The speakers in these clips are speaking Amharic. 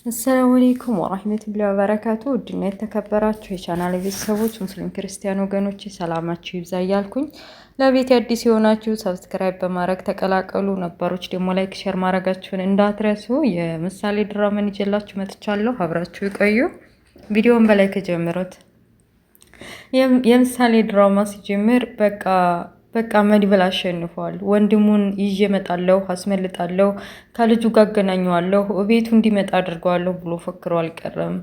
አሰላሙ አለይኩም ወራህመቱላሂ ወበረካቱ። ውድና የተከበራችሁ የቻናል ቤተሰቦች ሙስሊም ክርስቲያን ወገኖች ሰላማችሁ ይብዛ እያልኩኝ ለቤት አዲስ የሆናችሁ ሰብስክራይብ በማድረግ ተቀላቀሉ። ነባሮች ደግሞ ላይክ ሼር ማድረጋችሁን እንዳትረሱ። የምሳሌ ድራማን ይዤላችሁ መጥቻለሁ። አብራችሁ ይቆዩ። ቪዲዮውን በላይ ከጀምሩት። የምሳሌ ድራማ ሲጀምር በቃ መድብል አሸንፏል። ወንድሙን ይዤ እመጣለሁ፣ አስመልጣለሁ፣ ከልጁ ጋር አገናኘዋለሁ፣ ቤቱ እንዲመጣ አድርገዋለሁ ብሎ ፎክሮ አልቀረም።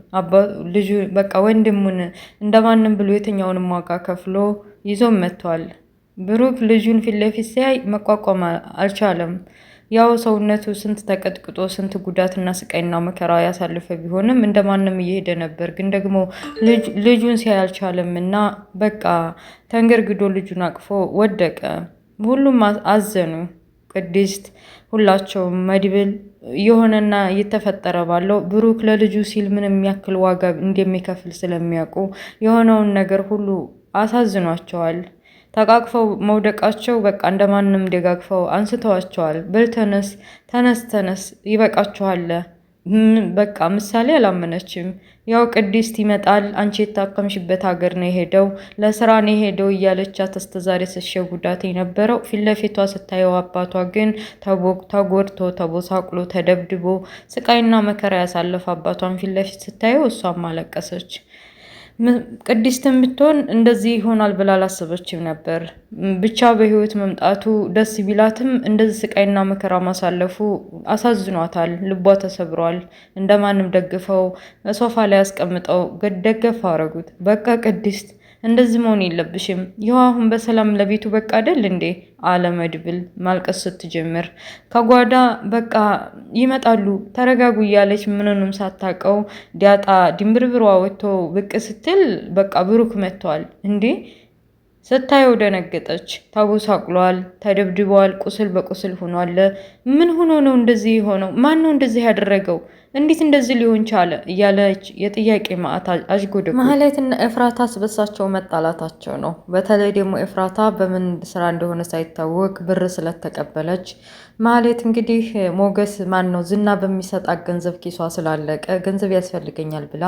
ልጁ በቃ ወንድሙን እንደማንም ብሎ የትኛውንም ዋጋ ከፍሎ ይዞም መጥቷል። ብሩክ ልጁን ፊት ለፊት ሲያይ መቋቋም አልቻለም። ያው ሰውነቱ ስንት ተቀጥቅጦ ስንት ጉዳትና ስቃይና መከራ ያሳለፈ ቢሆንም እንደማንም እየሄደ ነበር። ግን ደግሞ ልጁን ሲያይ አልቻለም እና በቃ ተንገርግዶ ልጁን አቅፎ ወደቀ። ሁሉም አዘኑ። ቅድስት፣ ሁላቸውም መድብል የሆነና እየተፈጠረ ባለው ብሩክ ለልጁ ሲል ምንም ያክል ዋጋ እንደሚከፍል ስለሚያውቁ የሆነውን ነገር ሁሉ አሳዝኗቸዋል። ተቃቅፈው መውደቃቸው በቃ እንደማንም ደጋግፈው አንስተዋቸዋል። በል ተነስ ተነስ ተነስ ይበቃችኋል። በቃ ምሳሌ አላመነችም። ያው ቅድስት ይመጣል፣ አንቺ የታከምሽበት ሀገር ነው የሄደው፣ ለስራ ነው የሄደው እያለቻት አስተዛሬ ስትሸጉዳት የነበረው ፊት ለፊቷ ስታየው አባቷ ግን ተጎድቶ ተቦሳቅሎ ተደብድቦ ስቃይና መከራ ያሳለፈ አባቷን ፊት ለፊት ስታየው እሷም አለቀሰች። ቅድስትን ብትሆን እንደዚህ ይሆናል ብላ አላሰበችም ነበር። ብቻ በህይወት መምጣቱ ደስ ቢላትም እንደዚህ ስቃይና መከራ ማሳለፉ አሳዝኗታል። ልቧ ተሰብሯል። እንደማንም ደግፈው ሶፋ ላይ አስቀምጠው ደገፍ አረጉት። በቃ ቅድስት እንደዚህ መሆን የለብሽም። ይኸው አሁን በሰላም ለቤቱ በቃ አይደል እንዴ አለ መድብል ማልቀስ ስትጀምር። ከጓዳ በቃ ይመጣሉ ተረጋጉ እያለች ምንንም ሳታቀው ዲያጣ ድንብርብሯ ወጥቶ ብቅ ስትል በቃ ብሩክ መጥቷል። እንዴ ስታየው ደነገጠች። ተጎሳቅሏል፣ ተደብድቧል፣ ቁስል በቁስል ሆኗል። ምን ሆኖ ነው እንደዚህ የሆነው? ማን ነው እንደዚህ ያደረገው? እንዴት እንደዚህ ሊሆን ቻለ? እያለች የጥያቄ ማዕት አዥጎደ ማህሌትና ኤፍራታ ስበሳቸው መጣላታቸው ነው። በተለይ ደግሞ ኤፍራታ በምን ስራ እንደሆነ ሳይታወቅ ብር ስለተቀበለች ማህሌት እንግዲህ ሞገስ ማን ነው ዝና በሚሰጣት ገንዘብ ኪሷ ስላለቀ ገንዘብ ያስፈልገኛል ብላ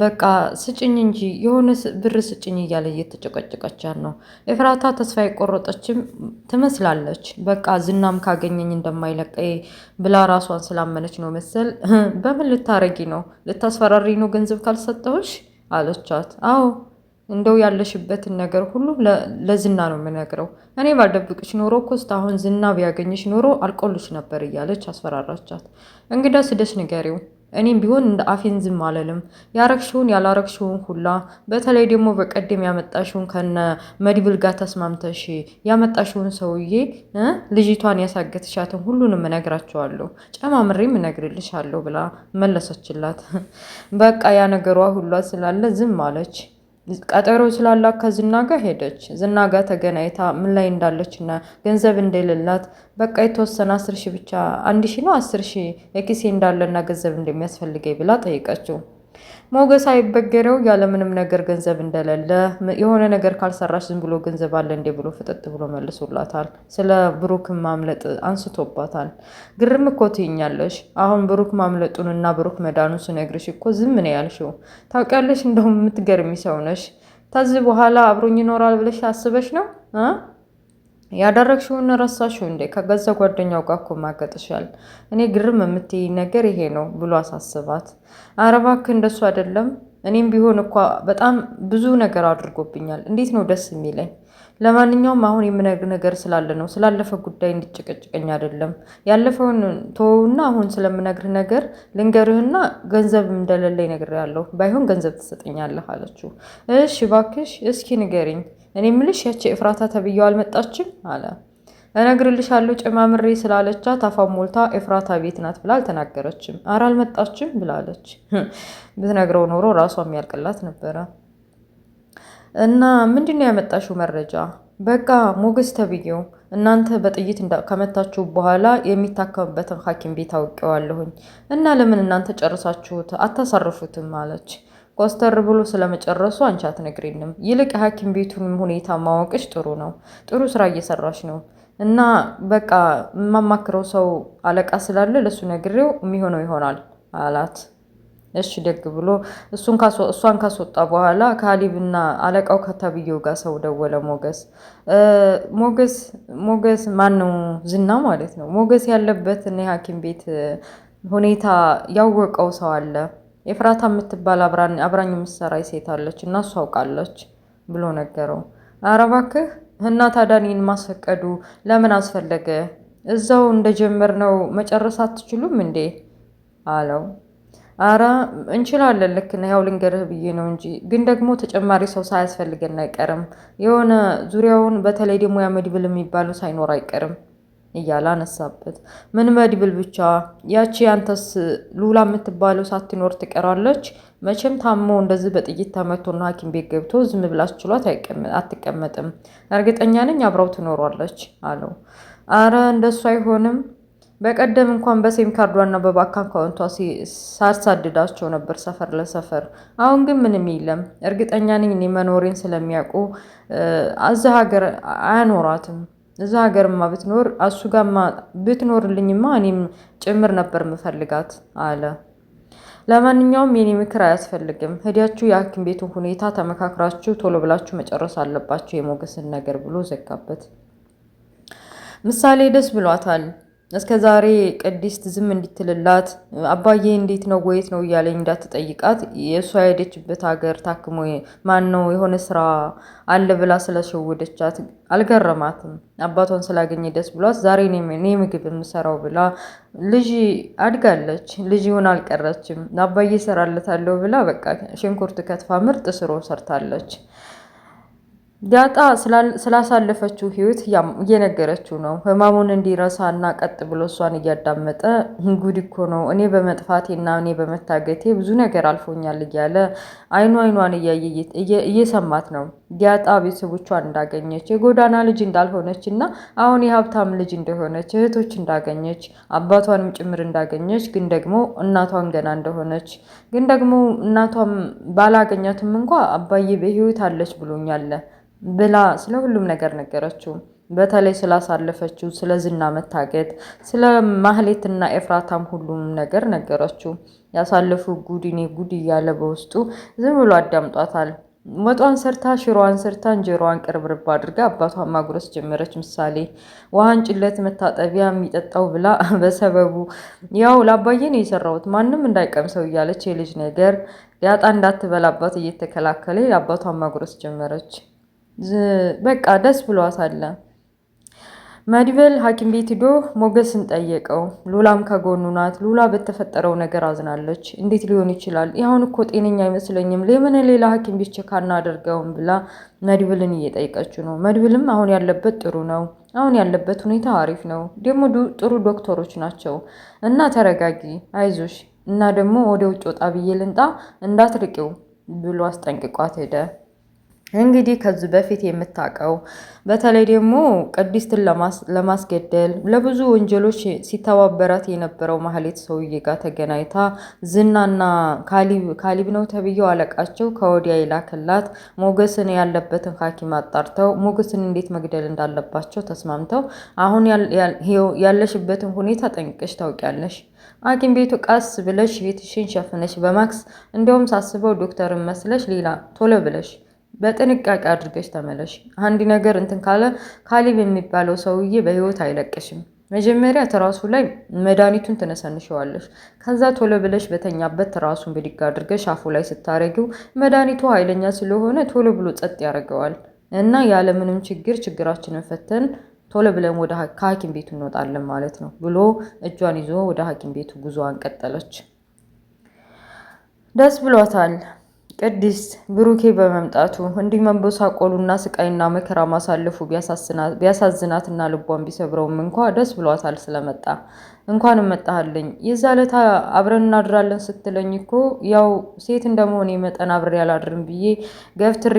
በቃ ስጭኝ እንጂ የሆነ ብር ስጭኝ እያለ እየተጨቀጨቀቻት ነው። ኤፍራታ ተስፋ የቆረጠችም ትመስላለች። በቃ ዝናም ካገኘኝ እንደማይለቀይ ብላ ራሷን ስላመነች ነው መሰል። በምን ልታረጊ ነው? ልታስፈራሪ ነው ገንዘብ ካልሰጠሁሽ አለቻት። አዎ እንደው ያለሽበትን ነገር ሁሉ ለዝና ነው የምነግረው። እኔ ባልደብቅሽ ኖሮ እኮ እስካሁን ዝና ቢያገኝሽ ኖሮ አልቆልሽ ነበር እያለች አስፈራራቻት። እንግዳ ስደሽ ንገሪው፣ እኔም ቢሆን እንደ አፌን ዝም አለልም። ያረግሽውን ያላረግሽውን ሁላ በተለይ ደግሞ በቀደም ያመጣሽውን ከነ መድብል ጋር ተስማምተሽ ያመጣሽውን ሰውዬ ልጅቷን ያሳገትሻትን ሁሉንም እነግራቸዋለሁ፣ ጨማምሬም እነግርልሻለሁ ብላ መለሰችላት። በቃ ያ ነገሯ ሁላ ስላለ ዝም አለች። ቀጠሮ ስላላት ከዝና ጋር ሄደች። ዝና ጋር ተገናኝታ ምን ላይ እንዳለች እና ገንዘብ እንደሌላት በቃ የተወሰነ 10,000 ብቻ 1,000 ነው 10,000 የኪሴ እንዳለና ገንዘብ እንደሚያስፈልገኝ ብላ ጠይቀችው። ሞገስ አይበገረው ያለምንም ነገር ገንዘብ እንደሌለ የሆነ ነገር ካልሰራሽ ዝም ብሎ ገንዘብ አለ እንዴ ብሎ ፍጥጥ ብሎ መልሶላታል። ስለ ብሩክ ማምለጥ አንስቶባታል። ግርም እኮ ትይኛለሽ። አሁን ብሩክ ማምለጡን እና ብሩክ መዳኑ ስነግርሽ እኮ ዝም ነው ያልሽው። ታውቂያለሽ፣ እንደውም የምትገርሚ ሰው ነሽ። ከዚህ በኋላ አብሮኝ ይኖራል ብለሽ አስበሽ ነው ያደረግሽውን ረሳሽው እንዴ? ከገዛ ጓደኛው ጋር እኮ ማገጥሻል። እኔ ግርም የምትይ ነገር ይሄ ነው ብሎ አሳስባት። ኧረ እባክህ እንደሱ አይደለም። እኔም ቢሆን እኮ በጣም ብዙ ነገር አድርጎብኛል። እንዴት ነው ደስ የሚለኝ? ለማንኛውም አሁን የምነግር ነገር ስላለ ነው። ስላለፈ ጉዳይ እንዲጨቀጭቀኝ አይደለም። ያለፈውን ተወውና አሁን ስለምነግርህ ነገር ልንገርህና ገንዘብ እንደሌለኝ ነግሬሃለሁ። ባይሆን ገንዘብ ትሰጠኛለህ አለችው። እሺ እባክሽ እስኪ ንገሪኝ። እኔ ምልሽ ያቺ ኤፍራታ ተብዬው አልመጣችም አለ። እነግርልሻለሁ ጨማምሬ ስላለቻት አፏን ሞልታ ኤፍራታ ቤት ናት ብላ አልተናገረችም። ኧረ አልመጣችም ብላለች። ብትነግረው ኖሮ ራሷ የሚያልቅላት ነበረ። እና ምንድነው ያመጣሽው መረጃ? በቃ ሞገስ ተብዬው እናንተ በጥይት ከመታችሁ በኋላ የሚታከምበትን ሐኪም ቤት አውቄዋለሁኝ እና ለምን እናንተ ጨርሳችሁት አታሳርፉትም አለች። ኮስተር ብሎ ስለመጨረሱ አንቺ አትነግሪንም። ይልቅ ሐኪም ቤቱንም ሁኔታ ማወቅሽ ጥሩ ነው። ጥሩ ስራ እየሰራሽ ነው እና በቃ የማማክረው ሰው አለቃ ስላለ ለሱ ነግሬው የሚሆነው ይሆናል አላት። እሺ ደግ ብሎ እሷን ካስወጣ በኋላ ካሊብና አለቃው ከተብዬው ጋር ሰው ደወለ። ሞገስ ማን ነው? ዝና ማለት ነው። ሞገስ ያለበትን የሐኪም ቤት ሁኔታ ያወቀው ሰው አለ። ኤፍራታ የምትባል አብራኝ የምትሰራ ሴት አለች እና እሷ አውቃለች ብሎ ነገረው። ኧረ እባክህ እና ታዲያ እኔን ማስፈቀዱ ለምን አስፈለገ? እዛው እንደጀመርነው መጨረስ አትችሉም እንዴ አለው። አረ እንችላለን፣ ልክ ነህ። ያው ልንገርህ ብዬ ነው እንጂ ግን ደግሞ ተጨማሪ ሰው ሳያስፈልገን አይቀርም። የሆነ ዙሪያውን በተለይ ደግሞ ያ መድብል የሚባለው ሳይኖር አይቀርም እያለ አነሳበት። ምን መድብል ብቻ? ያቺ ያንተስ ሉላ የምትባለው ሳትኖር ትቀራለች? መቼም ታሞ እንደዚህ በጥይት ተመቶና ሐኪም ቤት ገብቶ ዝም ብላስ ችሏት አትቀመጥም። እርግጠኛ ነኝ አብረው ትኖሯለች አለው። አረ እንደሱ አይሆንም። በቀደም እንኳን በሴም ካርዷና በባንክ አካውንቷ ሳሳድዳቸው ነበር ሰፈር ለሰፈር። አሁን ግን ምንም የለም። እርግጠኛ ነኝ እኔ መኖሬን ስለሚያውቁ እዛ ሀገር አያኖራትም። እዛ ሀገርማ ብትኖር እሱ ጋማ ብትኖርልኝማ እኔም ጭምር ነበር ምፈልጋት አለ። ለማንኛውም የኔ ምክር አያስፈልግም። ሄዳችሁ የሐኪም ቤቱን ሁኔታ ተመካክራችሁ ቶሎ ብላችሁ መጨረስ አለባችሁ የሞገስን ነገር ብሎ ዘጋበት። ምሳሌ ደስ ብሏታል። እስከ ዛሬ ቅድስት ዝም እንዲትልላት አባዬ እንዴት ነው ወይት ነው እያለኝ እንዳትጠይቃት የእሷ የሄደችበት ሀገር ታክሞ ማን ነው የሆነ ስራ አለ ብላ ስለሸወደቻት አልገረማትም። አባቷን ስላገኘ ደስ ብሏት ዛሬ እኔ ምግብ የምሰራው ብላ ልጅ አድጋለች። ልጅ ይሆን አልቀረችም። አባዬ እሰራለታለሁ ብላ በቃ ሽንኩርት ከትፋ ምርጥ ስሮ ሰርታለች። ዳጣ ስላሳለፈችው ህይወት እየነገረችው ነው። ህማሙን እንዲረሳ እና ቀጥ ብሎ እሷን እያዳመጠ ጉድ እኮ ነው እኔ በመጥፋቴና እኔ በመታገቴ ብዙ ነገር አልፎኛል እያለ አይኗን እያየ እየሰማት ነው። ዳጣ ቤተሰቦቿን እንዳገኘች፣ የጎዳና ልጅ እንዳልሆነች እና አሁን የሀብታም ልጅ እንደሆነች፣ እህቶች እንዳገኘች፣ አባቷንም ጭምር እንዳገኘች፣ ግን ደግሞ እናቷን ገና እንደሆነች፣ ግን ደግሞ እናቷም ባላገኛትም እንኳ አባዬ በህይወት አለች ብሎኛል ብላ ስለ ሁሉም ነገር ነገረችው። በተለይ ስላሳለፈችው ስለ ዝና መታገት፣ ስለ ማህሌትና ኤፍራታም ሁሉም ነገር ነገረችው። ያሳለፉ ጉድ እኔ ጉድ እያለ በውስጡ ዝም ብሎ አዳምጧታል። ወጧን ሰርታ ሽሮዋን ሰርታ እንጀራዋን ቅርብርብ አድርጋ አባቷን ማጉረስ ጀመረች። ምሳሌ ውሃን ጭለት መታጠቢያ የሚጠጣው ብላ በሰበቡ ያው ለአባዬ ነው የሰራሁት ማንም እንዳይቀምሰው እያለች የልጅ ነገር ዳጣ እንዳትበላባት እየተከላከለ አባቷን ማጉረስ ጀመረች። በቃ ደስ ብሏታል። መድብል ሐኪም ቤት ሂዶ ሞገስን ጠየቀው። ሉላም ከጎኑ ናት። ሉላ በተፈጠረው ነገር አዝናለች። እንዴት ሊሆን ይችላል? ይሁን እኮ ጤነኛ አይመስለኝም። ለምን ሌላ ሐኪም ቤት ቼክ አናደርገውም ብላ መድብልን እየጠየቀችው ነው። መድብልም አሁን ያለበት ጥሩ ነው፣ አሁን ያለበት ሁኔታ አሪፍ ነው፣ ደግሞ ጥሩ ዶክተሮች ናቸው እና ተረጋጊ፣ አይዞሽ እና ደግሞ ወደ ውጭ ወጣ ብዬ ልንጣ እንዳትርቂው ብሎ አስጠንቅቋት ሄደ። እንግዲህ ከዚህ በፊት የምታውቀው በተለይ ደግሞ ቅድስትን ለማስገደል ለብዙ ወንጀሎች ሲተባበራት የነበረው ማህሌት ሰውዬ ጋር ተገናኝታ ዝናና ካሊብ ነው ተብዬው አለቃቸው ከወዲያ ይላክላት ሞገስን ያለበትን ሐኪም አጣርተው ሞገስን እንዴት መግደል እንዳለባቸው ተስማምተው አሁን ያለሽበትን ሁኔታ ጠንቅቀሽ ታውቂያለሽ። ሐኪም ቤቱ ቀስ ብለሽ ቤትሽን ሸፍነሽ በማክስ እንዲያውም ሳስበው ዶክተርን መስለሽ ሌላ ቶሎ ብለሽ በጥንቃቄ አድርገሽ ተመለሽ። አንድ ነገር እንትን ካለ ካሊብ የሚባለው ሰውዬ በህይወት አይለቅሽም። መጀመሪያ ትራሱ ላይ መድኃኒቱን ትነሰንሸዋለሽ። ከዛ ቶሎ ብለሽ በተኛበት ትራሱን ብድግ አድርገሽ አፉ ላይ ስታረጊው መድኃኒቱ ኃይለኛ ስለሆነ ቶሎ ብሎ ጸጥ ያደርገዋል እና ያለምንም ችግራችንን ፈተን ቶሎ ብለን ወደ ከሐኪም ቤቱ እንወጣለን ማለት ነው ብሎ እጇን ይዞ ወደ ሐኪም ቤቱ ጉዞዋን ቀጠለች። ደስ ብሏታል። ቅድስት ብሩኬ በመምጣቱ እንዲህ መንበሳቆሉና ስቃይና መከራ ማሳለፉ ቢያሳዝናትና ልቧን ቢሰብረውም እንኳ ደስ ብሏታል ስለመጣ። እንኳንም መጣህልኝ። የዛ ዕለት አብረን እናድራለን ስትለኝ እኮ ያው ሴት እንደመሆኔ መጠን አብሬ አላድርም ብዬ ገፍትሬ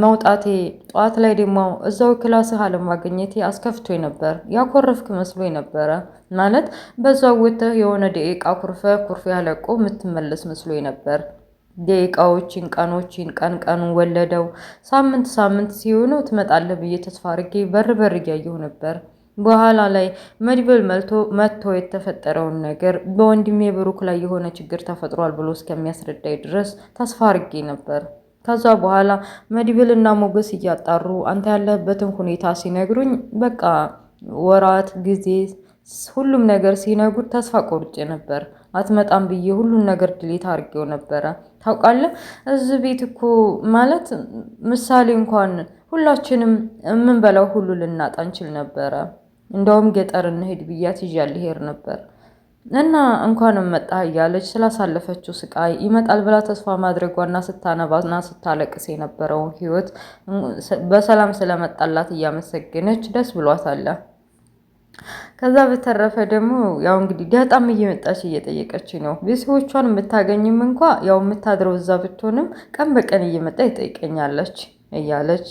መውጣቴ፣ ጠዋት ላይ ደግሞ እዛው ክላስህ አለማግኘቴ አስከፍቶኝ ነበር። ያኮረፍክ መስሎኝ ነበረ። ማለት በዛው ወጥተህ የሆነ ደቂቃ ኩርፌ ያለቆ የምትመለስ መስሎኝ ነበር። ደቂቃዎችን ቀኑን ወለደው። ሳምንት ሲሆነው ትመጣለህ ብዬ ተስፋ አድርጌ በር እያየሁ ነበር። በኋላ ላይ መድብል መጥቶ የተፈጠረውን ነገር በወንድሜ ብሩክ ላይ የሆነ ችግር ተፈጥሯል ብሎ እስከሚያስረዳኝ ድረስ ተስፋ አድርጌ ነበር። ከዛ በኋላ መድብል እና ሞገስ እያጣሩ አንተ ያለህበትን ሁኔታ ሲነግሩኝ በቃ ወራት ጊዜ ሁሉም ነገር ሲነጉር ተስፋ ቆርጬ ነበር። አትመጣም ብዬ ሁሉን ነገር ድሌት አድርጌው ነበረ። ታውቃለህ እዚህ ቤት እኮ ማለት ምሳሌ እንኳን ሁላችንም የምንበላው ሁሉ ልናጣ እንችል ነበረ። እንደውም ገጠር እንሄድ ብያት ይዣት ልሄድ ነበር እና እንኳንም መጣ እያለች ስላሳለፈችው ስቃይ ይመጣል ብላ ተስፋ ማድረጓና ስታነባና ስታለቅስ የነበረውን ህይወት በሰላም ስለመጣላት እያመሰገነች ደስ ብሏታል። ከዛ በተረፈ ደግሞ ያው እንግዲህ ዳጣም እየመጣች እየጠየቀች ነው። ቤተሰቦቿን የምታገኝም እንኳ ያው የምታድረው እዛ ብትሆንም ቀን በቀን እየመጣ ይጠይቀኛለች እያለች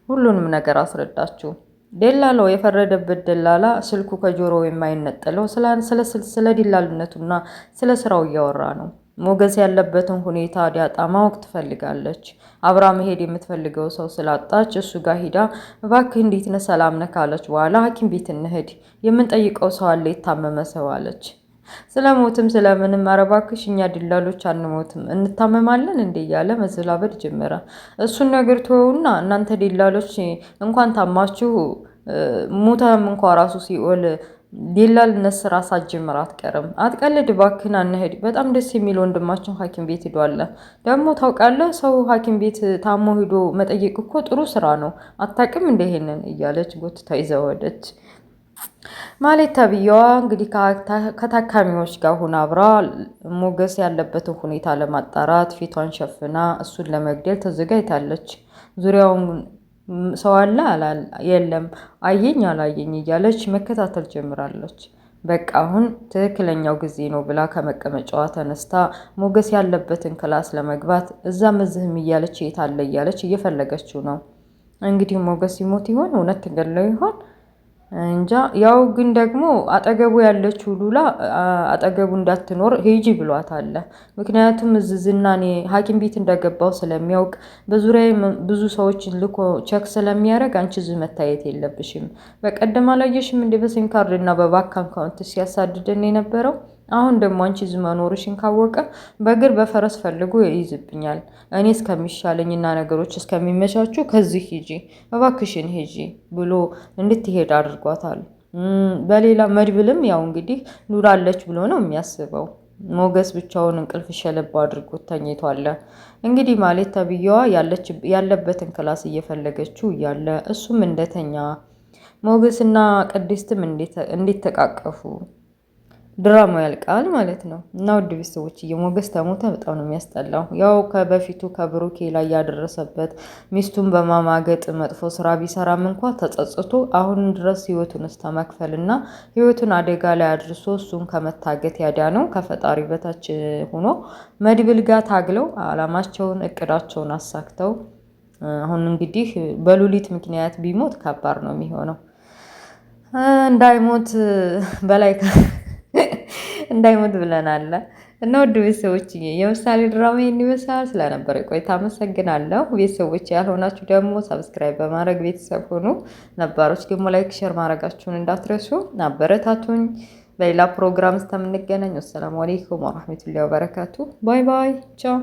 ሁሉንም ነገር አስረዳችሁ። ደላላው የፈረደበት ደላላ ስልኩ ከጆሮ የማይነጠለው ስለ ደላልነቱና ስለ ስራው እያወራ ነው። ሞገስ ያለበትን ሁኔታ ዳጣ ማወቅ ትፈልጋለች። አብራ መሄድ የምትፈልገው ሰው ስላጣች እሱ ጋር ሂዳ እባክህ እንዴት ነህ ሰላም ነህ ካለች በኋላ ሐኪም ቤት እንሂድ የምንጠይቀው ሰው አለ የታመመ ሰው አለች። ስለሞትም ስለምንም ኧረ እባክሽ እኛ ደላሎች አንሞትም እንታመማለን እንዴ እያለ መዘላበድ ጀመረ። እሱን ነገር ተወውና እናንተ ደላሎች እንኳን ታማችሁ ሞተም እንኳ ራሱ ሲኦል ደላልነት ስራ ሳትጀምር አትቀርም። አትቀልድ እባክህን አንሂድ። በጣም ደስ የሚል ወንድማችን ሐኪም ቤት ሄዷል። ደግሞ ታውቃለህ ሰው ሐኪም ቤት ታሞ ሄዶ መጠየቅ እኮ ጥሩ ስራ ነው። አታውቅም እንደ ይሄንን እያለች ጎትታ ይዘወደች። ማለት ተብዬዋ እንግዲህ ከታካሚዎች ጋር ሆና አብራ ሞገስ ያለበትን ሁኔታ ለማጣራት ፊቷን ሸፍና እሱን ለመግደል ተዘጋጅታለች። ዙሪያውን ሰው አለ የለም፣ አየኝ አላየኝ እያለች መከታተል ጀምራለች። በቃ አሁን ትክክለኛው ጊዜ ነው ብላ ከመቀመጫዋ ተነስታ ሞገስ ያለበትን ክላስ ለመግባት እዛም እዚህም እያለች የት አለ እያለች እየፈለገችው ነው። እንግዲህ ሞገስ ይሞት ይሆን? እውነት ትገለው ይሆን? እንጃ። ያው ግን ደግሞ አጠገቡ ያለችው ሉላ አጠገቡ እንዳትኖር ሂጂ ብሏታል። ምክንያቱም ዝና እኔ ሐኪም ቤት እንደገባው ስለሚያውቅ በዙሪያዬ ብዙ ሰዎችን ልኮ ቸክ ስለሚያደርግ አንቺ እዚህ መታየት የለብሽም። በቀደም አላየሽም እንደ በሲም ካርድ እና በባንክ አካውንት ሲያሳድደን የነበረው? አሁን ደግሞ አንቺ እዚህ መኖርሽን ካወቀ በእግር በፈረስ ፈልጎ ይይዝብኛል። እኔ እስከሚሻለኝና ነገሮች እስከሚመቻቹ ከዚህ ሂጂ እባክሽን ሂጂ ብሎ እንድትሄድ አድርጓታል። በሌላ መድብልም ያው እንግዲህ ኑራለች ብሎ ነው የሚያስበው። ሞገስ ብቻውን እንቅልፍ ሸለባ አድርጎት ተኝቷል። እንግዲህ ማለት ተብዬዋ ያለበትን ክላስ እየፈለገችው እያለ እሱም እንደተኛ ሞገስና ቅድስትም እንዴት ተቃቀፉ። ድራማው ያልቃል ማለት ነው። እና ውድ ቤተሰቦች ሞገስ ተሞተ በጣም ነው የሚያስጠላው። ያው ከበፊቱ ከብሩኬ ላይ ያደረሰበት ሚስቱን በማማገጥ መጥፎ ስራ ቢሰራም እንኳ ተጸጽቶ አሁን ድረስ ህይወቱን እስከመክፈል እና ህይወቱን አደጋ ላይ አድርሶ እሱን ከመታገት ያዳነው ከፈጣሪ በታች ሆኖ መድብል ጋር ታግለው አላማቸውን እቅዳቸውን አሳክተው አሁን እንግዲህ በሉሊት ምክንያት ቢሞት ከባድ ነው የሚሆነው። እንዳይሞት ብለናል። እና ውድ ቤተሰቦች የምሳሌ ድራማ ይህን ይመስላል። ስለነበረ ቆይታ አመሰግናለሁ። ቤተሰቦች ያልሆናችሁ ደግሞ ሰብስክራይብ በማድረግ ቤተሰብ ሆኑ። ነባሮች ደግሞ ላይክ፣ ሼር ማድረጋችሁን እንዳትረሱ። አበረታቱኝ። በሌላ ፕሮግራም እስከምንገናኝ ወሰላሙ አሌይኩም ወራህመቱላሂ ወበረካቱ። ባይ ባይ። ቻው